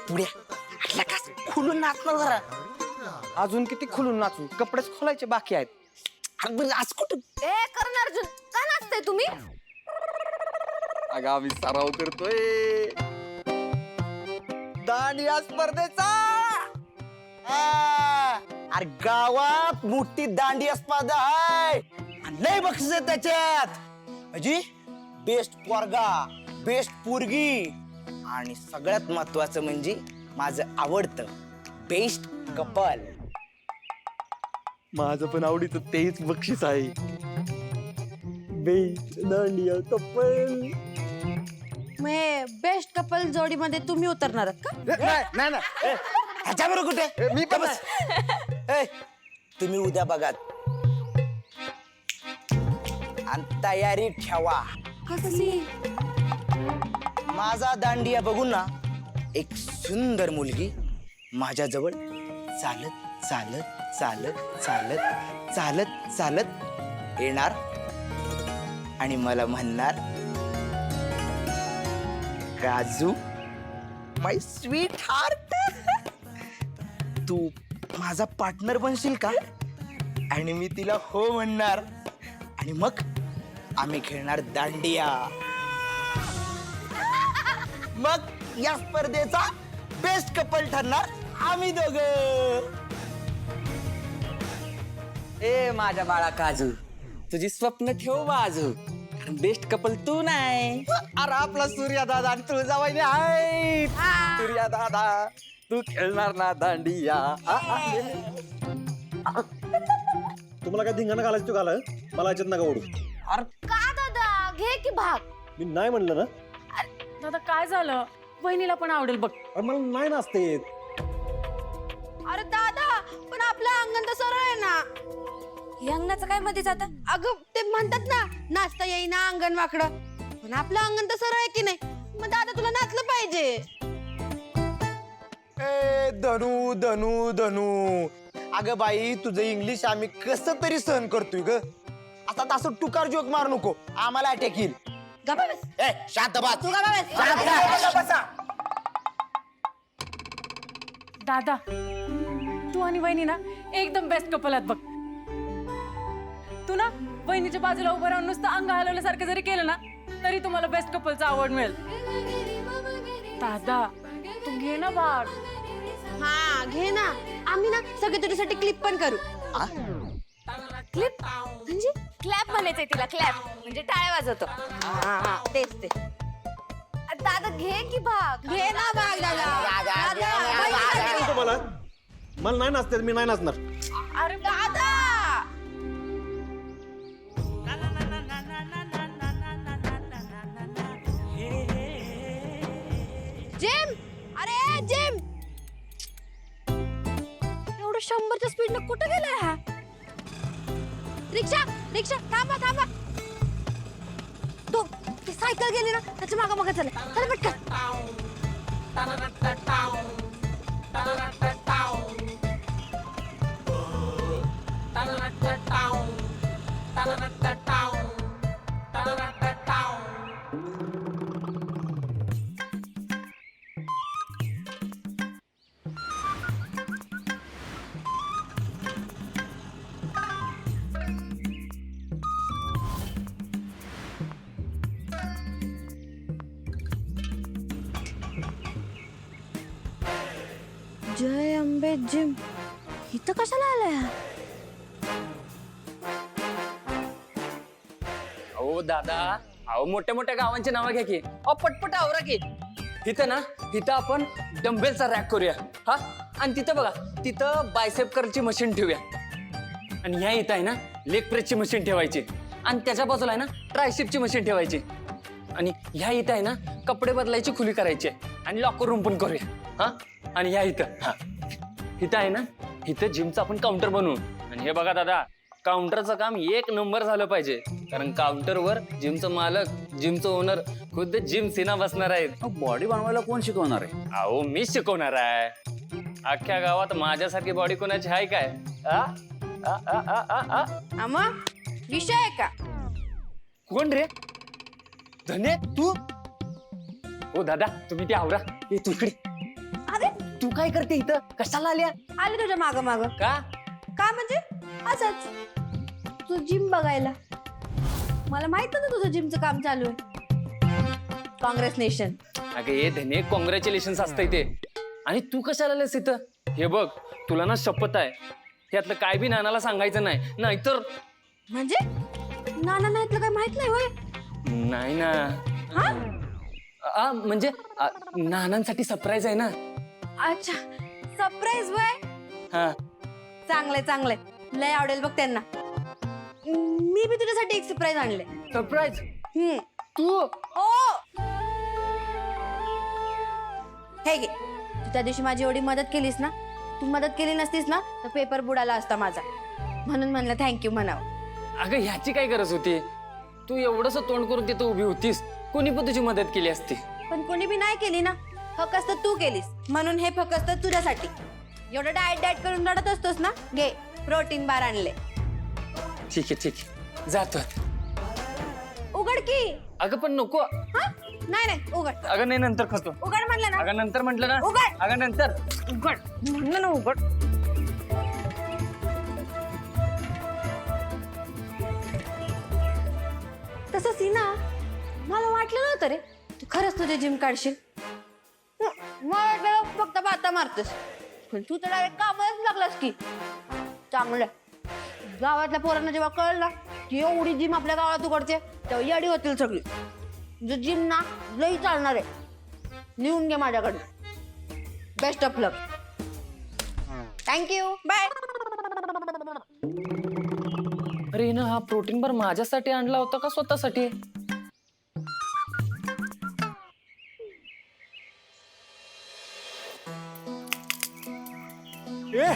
पुढे आटला का खुलून नाचणार जरा. अजून किती खुलून नाचू, कपडेच खोलायचे बाकी आहेत. अरे बरं, आज कुठं ए करण अर्जुन का नाचताय तुम्ही? अगं आम्ही सराव करतोय दांडिया स्पर्धेचा. अरे गावात मोठी दांडिया स्पर्धा आहे आणि लय बक्षीस आहे त्याच्यात. म्हणजे बेस्ट पोरगा, बेस्ट पोरगी आणि सगळ्यात महत्वाचं म्हणजे माझं आवडतं बेस्ट कपल. माझं पण आवडीचं तेच बक्षीस आहे. Best dandiya couple. Best couple जोडी मध्ये तुम्ही उतरणार का? नाही ना ह्याच्याबरोबर कुठे मी पण बस. तुम्ही उद्या बघा आणि तयारी ठेवा. कसली? माझा दांडिया बघून ना एक सुंदर मुलगी माझ्याजवळ चालत चालत चालत चालत चालत चालत येणार आणि मला म्हणणार, काजू माय स्वीट हार्ट, तू माझा पार्टनर बनशील का? आणि मी तिला हो म्हणणार आणि मग आम्ही खेळणार दांडिया. मग या स्पर्धेचा बेस्ट कपल ठरणार आम्ही दोघं. ए माझ्या बाळा काजू, तुझी स्वप्न ठेव बाजू, कारण बेस्ट कपल तू नाही. अरे आपला सूर्या दादा आणि तुळजाबाई आहे. सूर्या दादा तू खेळणार ना दांडिया. तुम्हाला काय धिंगाणा घालायचं तू घाला, मला याच्यात नका ओढू. का दादा घे की भाग. मी नाही म्हणलं ना. दादा काय झालं? वहिनीला पण आवडेल बघ. अरे मला नाही नाचते येत. अरे दादा पण आपलं अंगण तर सरळ आहे ना. हे अंगणाचं काय मध्ये जात? अगं ते म्हणतात ना नाचता येईना अंगण वाकडं, पण आपलं अंगण तर सरळ आहे की नाही. मग दादा तुला नाचलं पाहिजे. ए धनू धनू धनू, अगं बाई तुझं इंग्लिश आम्ही कसं तरी सहन करतोय ग. आता तसं टुकार जोक मारू नको, आम्हाला अटॅक येईल. गप्पा बस. ए शांत बस. तू गप्पा बस. शांत बसा. दादा तू आणि वहिनी ना एकदम बेस्ट कपल आहात बघ. तू ना वहिनीच्या बाजूला उभं राहून नुसतं अंग हलवल्यासारखं जरी केलं ना तरी तुम्हाला बेस्ट कपलचा अवॉर्ड मिळेल. दादा तू घे ना भाग. हा घे ना. आम्ही ना सगळे तुझ्यासाठी क्लिप पण करू. क्लिप म्हणजे क्लॅप म्हणायचंय तिला. क्लॅप म्हणजे टाळ्या वाजवतो. तेच ते. दादा घे की भाग. घे ना भाग दादा. तुम्हाला मला नाही नाचते, मी नाही नाचणार. अरे दादा जिम. अरे जिम एवढं 100च्या स्पीडनं कुठं गेलाय हा? रिक्षा रिक्षा थांबा थांबा. तो ती सायकल गेली ना त्याच्या मागं मागं चला. चला पटकन. जय अंबे जिम इथं कशाला आलाय? अहो दादा, अहो मोठ्या मोठ्या गावांची नावं घ्या की. अहो पटपट आवरा की. तिथं ना तिथं आपण डंबेलचा रॅक करूया. हा आणि तिथं बघा तिथं बायसेप करची मशीन ठेवूया. आणि ह्या इथं आहे ना लेग प्रेसची मशीन ठेवायची. आणि त्याच्या बाजूला आहे ना ट्रायसेपची मशीन ठेवायची. आणि ह्या इथं आहे ना कपडे बदलायची खुली करायची आणि लॉकर रूम पण करूया. हा आणि ह्या इथं आहे ना इथं जिमचं आपण काउंटर बनवू. आणि हे बघा दादा, काउंटरचं काम 1 नंबर झालं पाहिजे, कारण काउंटरवर जिमचं मालक, जिमचं ओनर खुद्द जिम सिना बसणार आहेत. बॉडी बनवायला कोण शिकवणार आहे? अहो मीच शिकवणार आहे. अख्ख्या गावात माझ्यासारखी बॉडी कोणाची आहे काय? आम्हा विषय आहे का? कोण रे? धने तू? ओ दादा तुम्ही ते आवरा. तू इकडे. काय करते इथं कशाला आल्या आले तुझ्या माग माग का का म्हणजे असंच तू जिम बघायला मला माहित नव्हतं तुझं जिमचं काम चालू आहे काँग्रेस नेशन अगं ये धने कॉंग्रॅच्युलेशन असतंय ते आणि तू कशाला आलेस इथं हे बघ तुला ना शपथ आहे यातलं काय बी नानाला सांगायचं नाही नाहीतर म्हणजे नाना नाहीतलं काय माहित नाही होय नाही ना म्हणजे नानांसाठी सरप्राईज आहे ना अच्छा सरप्राईज वय हा चांगलंय चांगलंय लय आवडेल बघ त्यांना मी बी तुझ्यासाठी एक सरप्राईज आणले सरप्राईज हम्म तू ओ हे घे तू त्या दिवशी माझी एवढी मदत केलीस ना तू मदत केली नसतीस ना तर पेपर बुडाला असता माझा म्हणून म्हणलं थँक्यू म्हणावं अगं ह्याची काय गरज होती तू एवढंस तोंड करून तिथं उभी होतीस कोणी पण तुझी मदत केली असती पण कोणी बी नाही केली ना फक्त तू केलीस म्हणून हे फक्त तुझ्यासाठी एवढं डाएट डाएट करून रडत असतोस ना घे प्रोटीन बार आणले ठीक आहे जातो उघड की अगं पण नको हा नाही नाही उघड अगं नाही नंतर खातो उघड म्हणलं ना अगं नंतर म्हटलं ना उघड. अगं नंतर उघड म्हणलं ना उघड तसं सीना मला वाटलं नव्हतं रे तू खरंच तुझे जिम काढशील मला वाटलं फक्त बाता मारतोस पण तू तर डायरेक्ट कामालाच लागलास की चांगलं गावातल्या पोरांना जेव्हा कळलं की एवढी जिम आपल्या गावात उघडते तेव्हा याडी होतील सगळी तुझं जिम ना लई चालणार आहे लिहून घे माझ्याकडनं best of luck thank you bye अरे ना हा प्रोटीन बार माझ्यासाठी आणला होता का स्वतःसाठी ए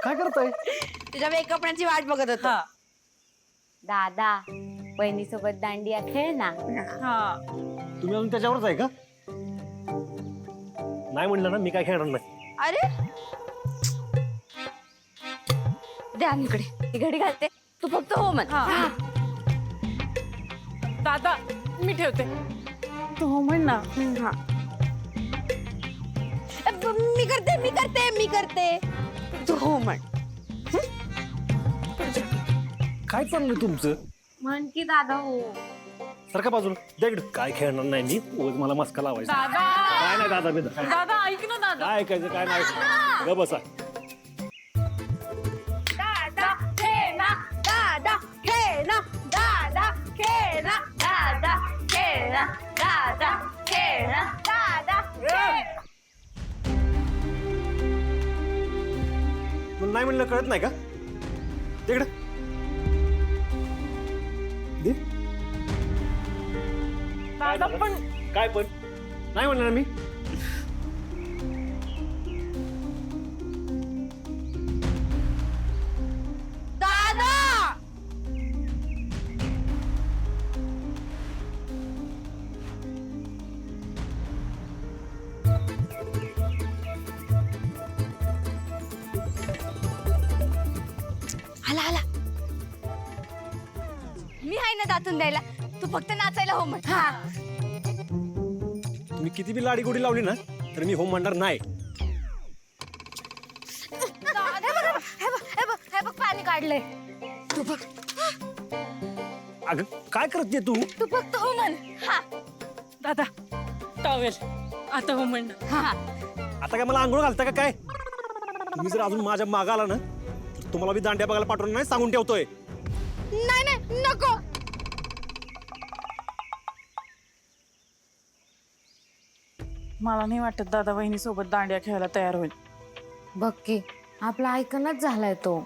काय करताय तुझ्या मेकअपची वाट बघत होतो दादा बहिणीसोबत दांडिया खेळ ना तुम्ही अजून त्याच्यावरच आहे का नाही म्हणलं ना मी काय खेळणार नाही अरे द्या इकडे ही घडी घालते तू फक्त हो म्हण दादा मी ठेवते तू हो म्हण ना मी करते तू हो म्हण काय चाललंय तुमचं म्हण की दादा हो सारखा बाजूला द्या इकडं. काय खेळणार नाही मी उगाच मला मस्का लावायचा दादा काय नाही दादा मी दादा ऐक ना दादा काय ऐकायचं काय नाही ग बसा दादा खेळा दादा खेळा दादा खेळा दादा खेळा दादा खेळा दादा तुला नाही म्हणलं कळत नाही का तिकडं दे दादा पण काय पण नाही म्हणलं ना मी दादा आला आला मी आहे ना दातून द्यायला तू फक्त नाचायला हो म्हण हा तुम्ही किती बी लाडी गोडी लावली ना तर मी हो म्हणणार नाही हे बघ पाणी काढलंय तू बघ अगं काय करते तू तू फक्त हो म्हण हा दादा टावेल आता हो म्हण ना. हा आता काय मला आंघोळ घालता का काय तुम्ही जर अजून माझ्या मागा आला ना तर तुम्हाला मी दांड्या बघायला पाठवणार नाही सांगून ठेवतोय नाही नाही नको मला नाही वाटत दादा वहिनी सोबत दांडिया खेळायला तयार होईल बघ की आपला ऐकणच झालाय तो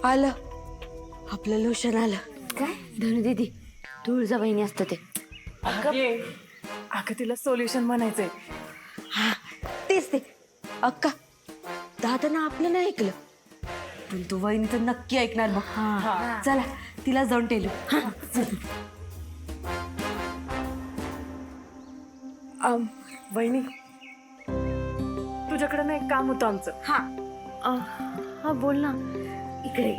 आलं आपलं लोशन आलं काय धनु दीदी तुळजा बहिणी असतं ते अगं तिला सोल्युशन म्हणायचंय हा तेच ते अक्का दादानं आपलं नाही ऐकलं पण तू वहिनी तर नक्की ऐकणार बघ चला तिला जाऊन टेलू वहिनी तुझ्याकडे ना एक काम होतं आमचं हा बोल ना इकडे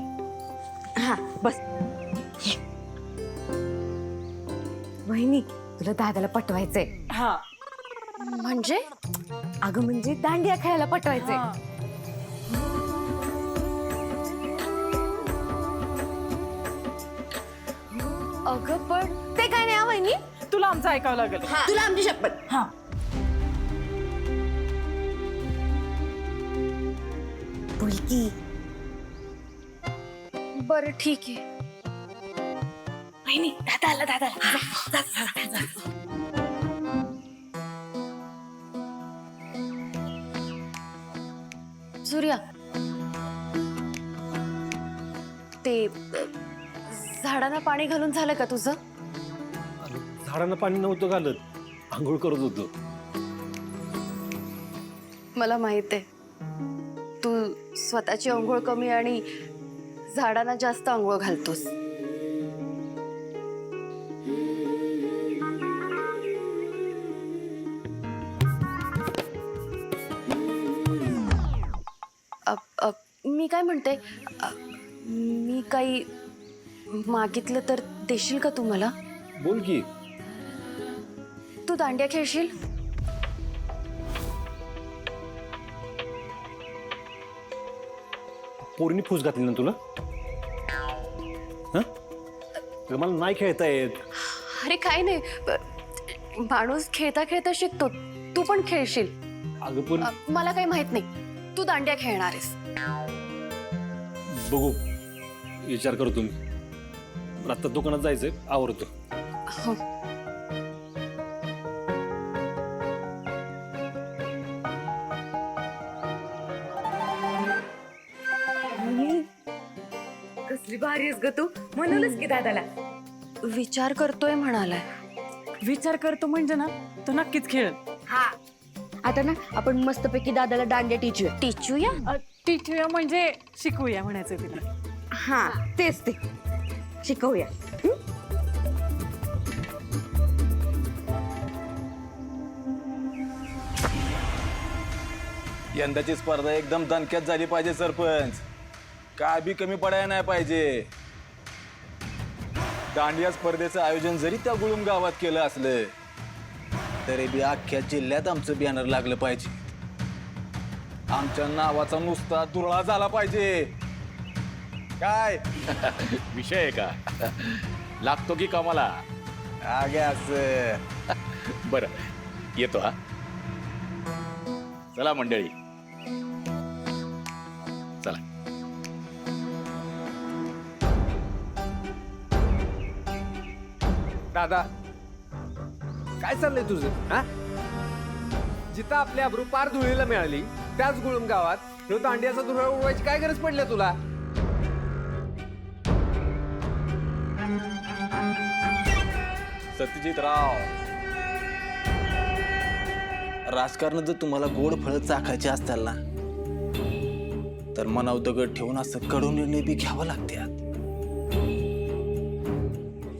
हा बस वहिनी तुला दादाला पटवायचंय. हा म्हणजे अगं म्हणजे दांडिया खेळायला पटवायचंय. हा. अगं पण ते काय नाही वहिनी. तुला आमचं ऐकावं लागेल. तुला आमची शपथ. हा बोलकी. बरं ठीक आहे. वहिनी दादा आला दादा आला. सूर्या ते झाडांना पाणी घालून झालं का तुझं? झाडांना पाणी नव्हतं घालत, आंघोळ करत होतो. मला माहित आहे तू स्वतःची आंघोळ कमी आणि झाडांना जास्त आंघोळ घालतोस. मी काय म्हणते, मी काही मागितलं तर देशील का तू मला? बोल की. तू दांडिया खेळशील? पोरीने फूस घातली ना तुला? हं? अगं, मला नाही खेळता येत. अरे काय नाही, माणूस खेळता खेळता शिकतो. तू पण खेळशील. अगं पण मला काही माहित नाही. तू दांडिया खेळणार आहेस. बघू, विचार करतो मी. आता दुकानात जायचंय, आवरतो. हो. कसली भारी आहेस ग तू. म्हणूनच की दादाला विचार करतोय म्हणालाय. विचार करतो म्हणजे ना तो नक्कीच खेळ. हा आता ना आपण मस्तपैकी दादाला दांडिया टिचूया. टीचूया म्हणजे शिकवूया म्हणायचं तिला. हा तेच ते शिकवूया. यंदाची स्पर्धा एकदम दणक्यात झाली पाहिजे सरपंच. काय बी कमी पडायला नाही पाहिजे. दांडिया स्पर्धेचं आयोजन जरी त्या गुळुम गावात केलं असलं तरी बी अख्ख्या जिल्ह्यात आमचं बॅनर लागलं पाहिजे. आमच्या नावाचा नुसता दुरळा झाला पाहिजे. काय विषय आहे का? लागतो की कामाला? बरं, येतो हा. चला मंडळी, चला. दादा काय चाललंय तुझं? हा, जिथं आपली अब्रू पार धुळीला मिळाली त्याच गुळूम गावात ह्यो दांडियाचा धुळा उडवायची काय गरज पडली तुला? सत्यजित राव, राजकारणात जर तुम्हाला गोड फळं चाखायची असतात ना तर मनाव दगड ठेवून असं कडून निर्णय बी घ्यावं लागतात.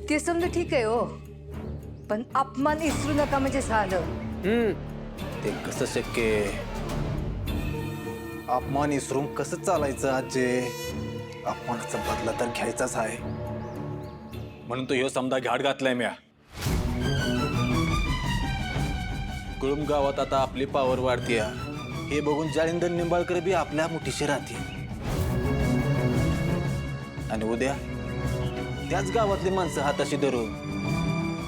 ते समजा ठीक आहे हो, पण अपमान विसरू नका म्हणजे झालं. ते कसं शक्य आहे? अपमान विसरून कसं चालायचं आजे? अपमानाचा बदला तर घ्यायचाच आहे. म्हणून तो ह्यो समजा घाट घातलाय म्या. गुळुम गावात आता आपली पावर वाढते हे बघून जालिंदर निंबाळकर बी आपल्या मुठीशी राहते. आणि उद्या त्याच गावातली माणसं हाताशी धरून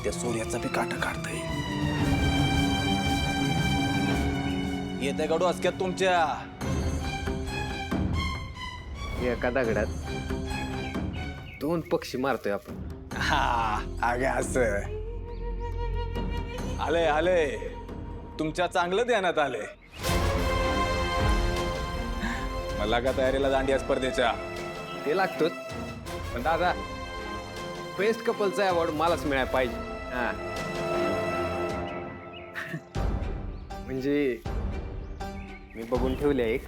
त्या सूर्याचा बी काटा काढता येईल. येत्या गाडू असक्यात तुमच्या. एका दगडात दोन पक्षी मारतोय आपण. हा अगे असं आले आले तुमच्या चांगलं ध्यानात आले. मला का तयारीला दांडिया स्पर्धेच्या? ते लागतोच, पण दादा बेस्ट कपलचा अवॉर्ड मलाच मिळायला पाहिजे. हा म्हणजे मी बघून ठेवले एक.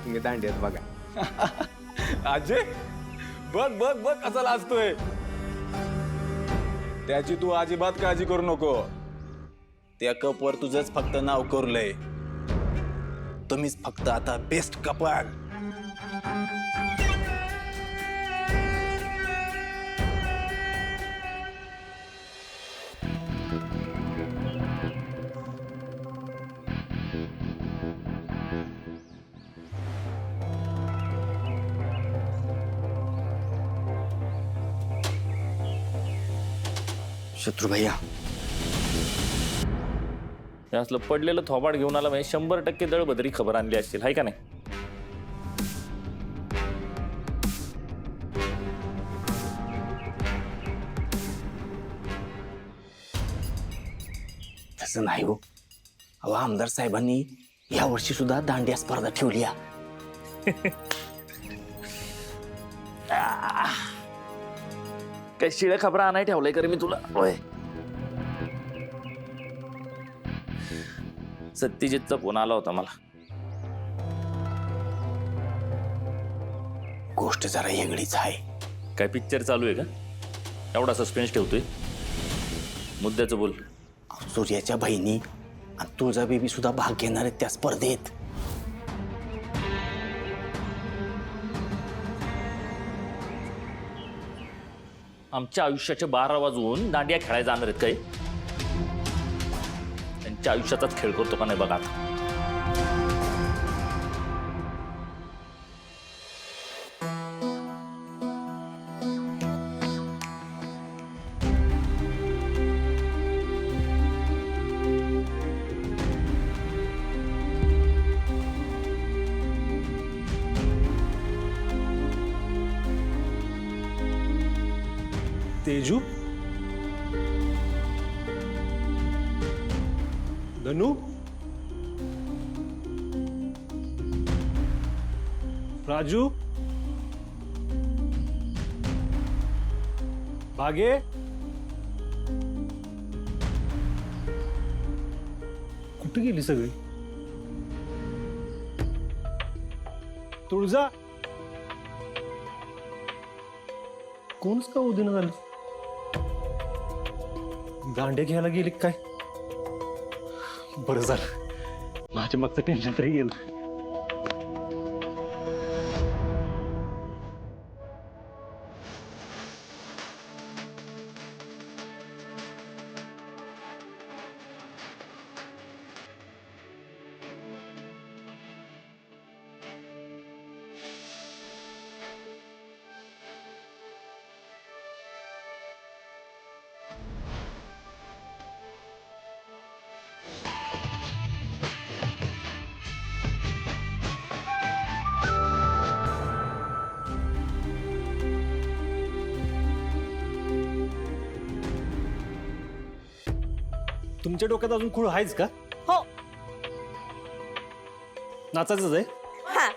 तुम्ही दांडियात बघा. अजय बघ बघ बघ कसा लाजतोय. त्याची तू अजिबात काळजी करू नको. त्या कपवर तुझंच फक्त नाव कोरलंय. तुम्हीच फक्त आता बेस्ट कपल. शत्रू भैया हे असलं पडलेलं थोबाड घेऊन आला म्हणजे 100% दळबदरी खबर आणली असतील, हाय का नाही? तसं नाही हो. अहो आमदार साहेबांनी या वर्षी सुद्धा दांडिया स्पर्धा ठेवली आहे. काय शिळ्या खबरा आणाय ठेवलंय करे मी तुला? होय. सत्यजितचा फोन आला होता मला. गोष्ट जरा वेगळीच आहे. काय पिक्चर चालू आहे का? एवढा सस्पेन्स ठेवतोय? मुद्द्याचं बोल. सूर्याच्या बहिणी आणि तुळजा बेबी सुद्धा भाग घेणार आहेत त्या स्पर्धेत. आमच्या आयुष्याचे 12 वाजून दांडिया खेळायला जाणार आहेत काय? त्यांच्या आयुष्याचाच खेळ करतो का नाही बघा आता. तेजू, धनु, राजू, भागे, कुठे गेली सगळी? तुळजा, कोणच का उदिन झालं? दांडे घ्यायला गेली काय? बरं झालं, माझ्या मागचं टेन्शन तरी गेलं. तुमच्या डोक्यात अजून खूळ आहेच का? हो. नाचायचंच आहे? हा.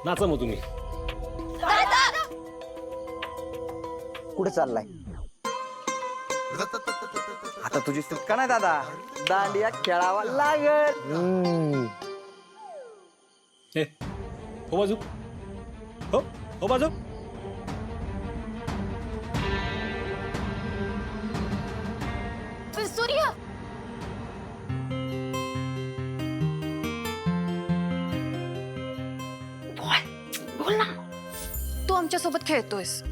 नाचा मग तुम्ही. कुठे चाललाय? आता तुझी सुटका नाही दादा. दांडिया खेळावा लागल. हे हो बाजू, हो हो बाजू. सूर्य, बोल ना. तू आमच्या सोबत खेळतोयस.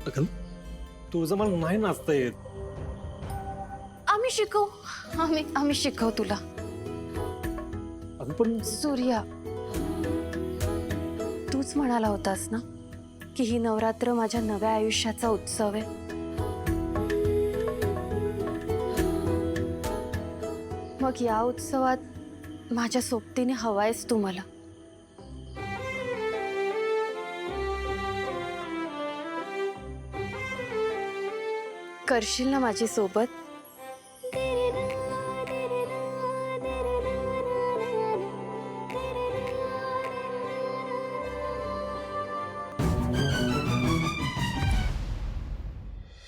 अगं, तुझं मला नाही नाचता येत. आम्ही शिकवू. आम्ही शिकवू तुला. अगं पण सूर्या, तूच म्हणाला होतास ना की ही नवरात्र माझ्या नव्या आयुष्याचा उत्सव आहे. मग या उत्सवात माझ्या सोबतीने हवायस तू मला. करशील ना माझी सोबत?